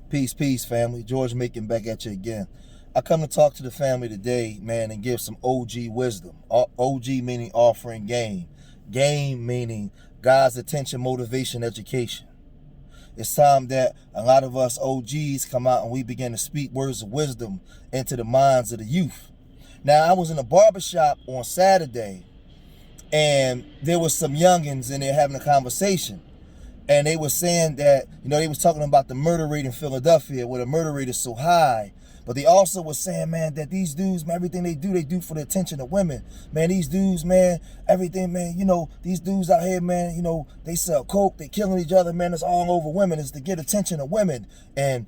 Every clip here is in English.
Peace, peace, family. George Macon back at you again. I come to talk to the family today, man, and give some OG wisdom. OG meaning offering game. Game meaning God's attention, motivation, education. It's time that a lot of us OGs come out and we begin to speak words of wisdom into the minds of the youth. Now, I was in a barbershop on Saturday, and there was some youngins in there having a conversation. And they were saying that, they was talking about the murder rate in Philadelphia, where the murder rate is so high. But they also were saying, man, that these dudes, man, everything they do for the attention of women. Man, these dudes, man, everything, man, these dudes out here, man, they sell coke, they killing each other, man, it's all over women. It's to get attention of women. And,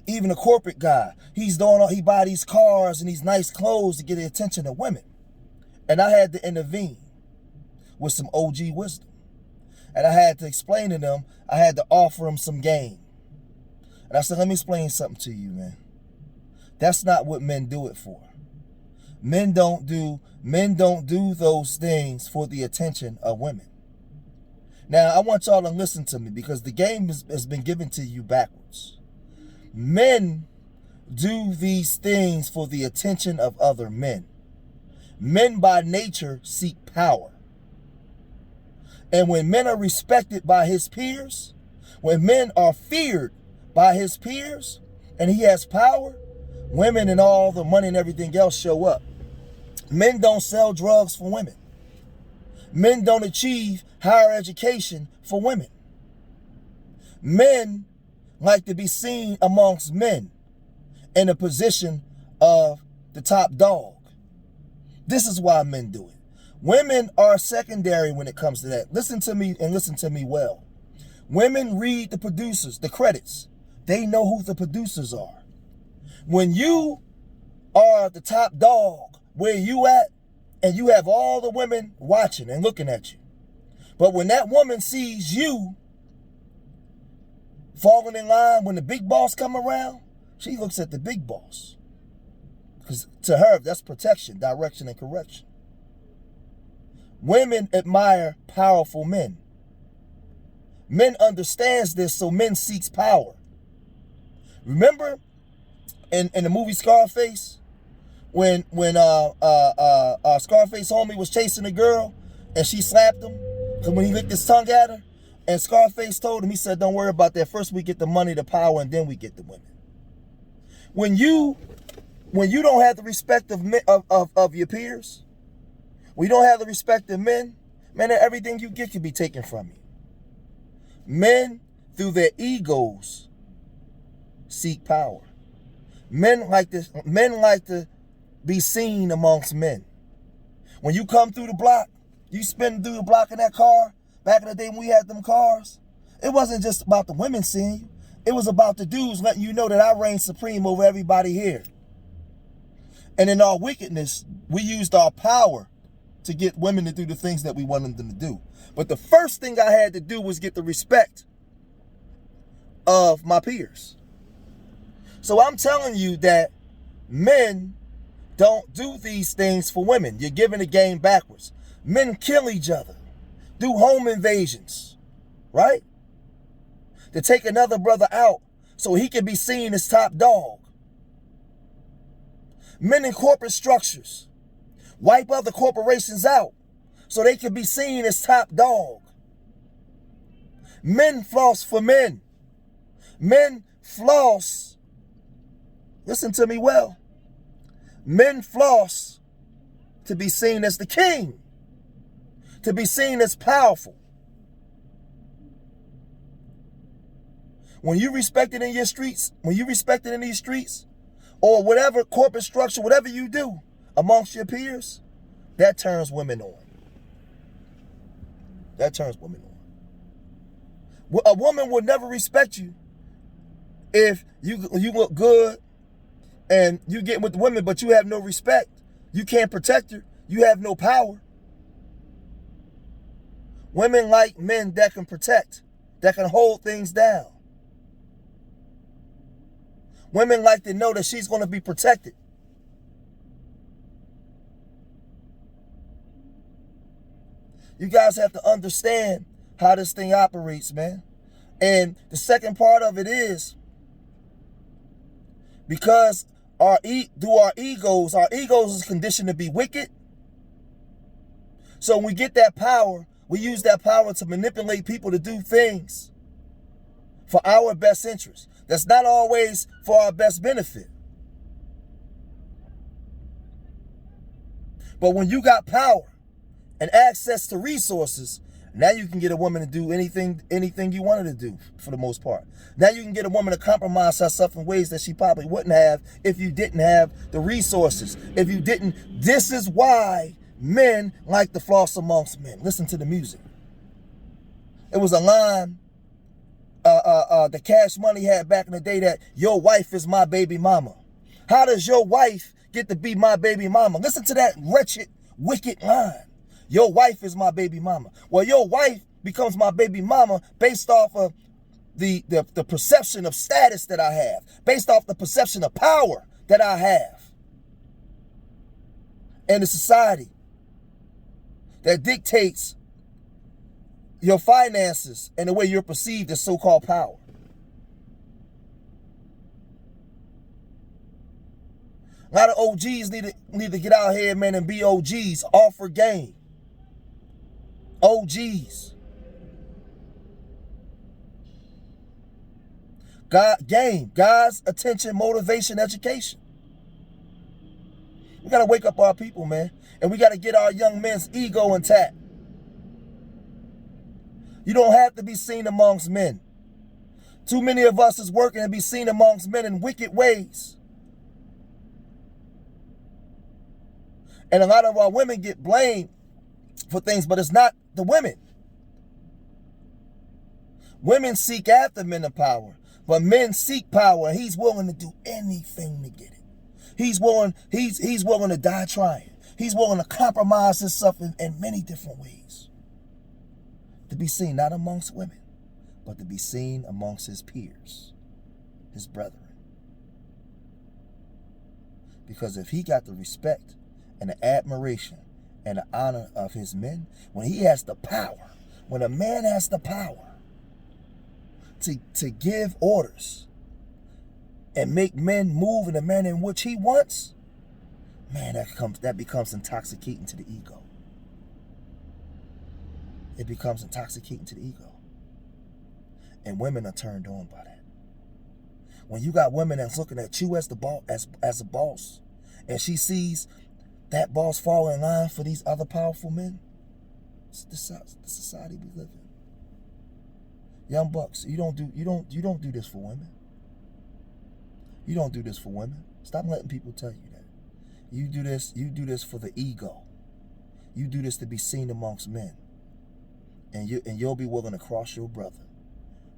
even a corporate guy, he buy these cars and these nice clothes to get the attention of women. And I had to intervene with some OG wisdom. And I had to explain to them, I had to offer them some game. And I said, let me explain something to you, man. That's not what men do it for. Men don't do those things for the attention of women. Now, I want y'all to listen to me, because the game has been given to you backwards. Men do these things for the attention of other men. Men by nature seek power. And when men are respected by his peers, when men are feared by his peers, and he has power, women and all the money and everything else show up. Men don't sell drugs for women. Men don't achieve higher education for women. Men like to be seen amongst men in a position of the top dog. This is why men do it. Women are secondary when it comes to that. Listen to me, and listen to me well. Women read the producers, the credits. They know who the producers are. When you are the top dog, where you at, and you have all the women watching and looking at you. But when that woman sees you falling in line, when the big boss come around, she looks at the big boss. Because to her, that's protection, direction, and correction. Women admire powerful men. Men understands this, so men seeks power. Remember in the movie Scarface, when Scarface homie was chasing a girl and she slapped him when he licked his tongue at her, and Scarface told him, he said, don't worry about that. First we get the money, the power, and then we get the women. When you don't have the respect of your peers, we don't have the respect of men, man, everything you get can be taken from you. Men, through their egos, seek power. Men like to be seen amongst men. When you come through the block, you spin through the block in that car. Back in the day when we had them cars, it wasn't just about the women seeing you. It was about the dudes letting you know that I reign supreme over everybody here. And in our wickedness, we used our power to get women to do the things that we wanted them to do. But the first thing I had to do was get the respect of my peers. So I'm telling you that men don't do these things for women. You're giving the game backwards. Men kill each other, do home invasions, right? To take another brother out so he can be seen as top dog. Men in corporate structures wipe other corporations out so they can be seen as top dog. Men floss for men. Men floss. Listen to me well. Men floss to be seen as the king, to be seen as powerful. When you respect it in your streets, or whatever corporate structure, whatever you do amongst your peers, that turns women on. That turns women on. A woman will never respect you if you look good and you get with the women, but you have no respect. You can't protect her. You have no power. Women like men that can protect, that can hold things down. Women like to know that she's going to be protected. You guys have to understand how this thing operates, man. And the second part of it is because our egos is conditioned to be wicked. So when we get that power, we use that power to manipulate people to do things for our best interest. That's not always for our best benefit. But when you got power and access to resources, now you can get a woman to do anything you wanted to do, for the most part. Now you can get a woman to compromise herself in ways that she probably wouldn't have if you didn't have the resources. If you didn't, this is why men like to floss amongst men. Listen to the music. It was a line the Cash Money had back in the day, that your wife is my baby mama. How does your wife get to be my baby mama? Listen to that wretched, wicked line. Your wife is my baby mama. Well, your wife becomes my baby mama based off of the perception of status that I have, based off the perception of power that I have in the society that dictates your finances and the way you're perceived as so-called power. A lot of OGs need to get out here, man, and be OGs, offer game. OGs. Game. Guys, attention, motivation, education. We got to wake up our people, man. And we got to get our young men's ego intact. You don't have to be seen amongst men. Too many of us is working to be seen amongst men in wicked ways. And a lot of our women get blamed for things, but it's not the women. Women seek after men of power, but men seek power, and he's willing to do anything to get it. He's willing to die trying. He's willing to compromise himself in many different ways. To be seen not amongst women, but to be seen amongst his peers, his brethren. Because if he got the respect and the admiration and the honor of his men, when he has the power, when a man has the power to give orders and make men move in the manner in which he wants, man, that becomes intoxicating to the ego. It becomes intoxicating to the ego. And women are turned on by that. When you got women that's looking at you as a boss, and she sees that boss fall in line for these other powerful men, it's the society we live in. Young bucks, you don't do this for women. You don't do this for women. Stop letting people tell you that. You do this for the ego. You do this to be seen amongst men. And you'll be willing to cross your brother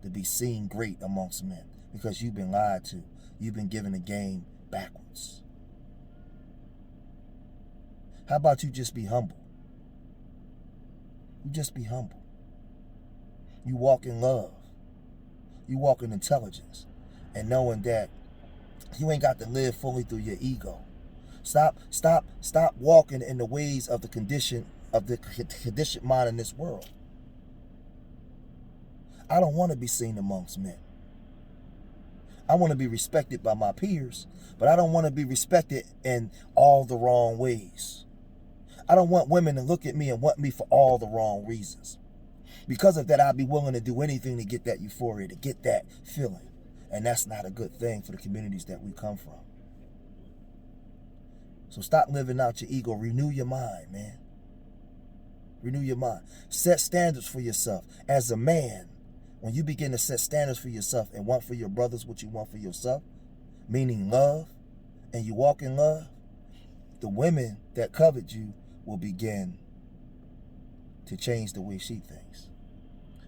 to be seen great amongst men because you've been lied to. You've been given the game backwards. How about you just be humble? You just be humble. You walk in love. You walk in intelligence. And knowing that you ain't got to live fully through your ego. Stop walking in the ways of the conditioned mind in this world. I don't want to be seen amongst men. I want to be respected by my peers, but I don't want to be respected in all the wrong ways. I don't want women to look at me and want me for all the wrong reasons. Because of that, I'd be willing to do anything to get that euphoria, to get that feeling. And that's not a good thing for the communities that we come from. So stop living out your ego. Renew your mind, man. Renew your mind. Set standards for yourself. As a man, when you begin to set standards for yourself and want for your brothers what you want for yourself, meaning love, and you walk in love, the women that covet you will begin to change the way she thinks.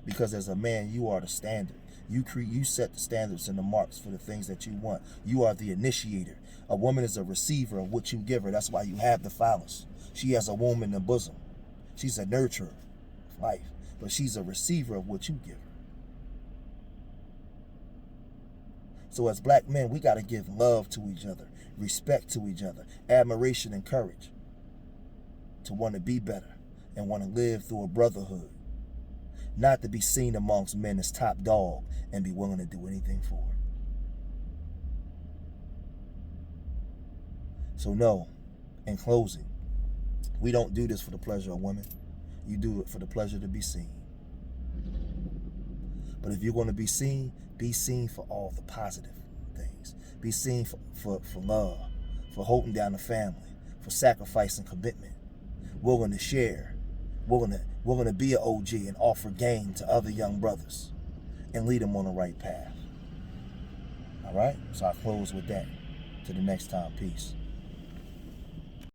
Because as a man, you are the standard. You set the standards and the marks for the things that you want. You are the initiator. A woman is a receiver of what you give her. That's why you have the phallus. She has a womb in the bosom. She's a nurturer of life, but she's a receiver of what you give her. So as black men, we got to give love to each other, respect to each other, admiration and courage to want to be better and want to live through a brotherhood. not to be seen amongst men as top dog and be willing to do anything for it. So no, in closing, we don't do this for the pleasure of women. You do it for the pleasure to be seen. But if you're going to be seen for all the positive things. Be seen for love, for holding down the family, for sacrifice and commitment. Willing to share. Willing to be an OG and offer game to other young brothers and lead them on the right path. All right? So I close with that. Till the next time. Peace.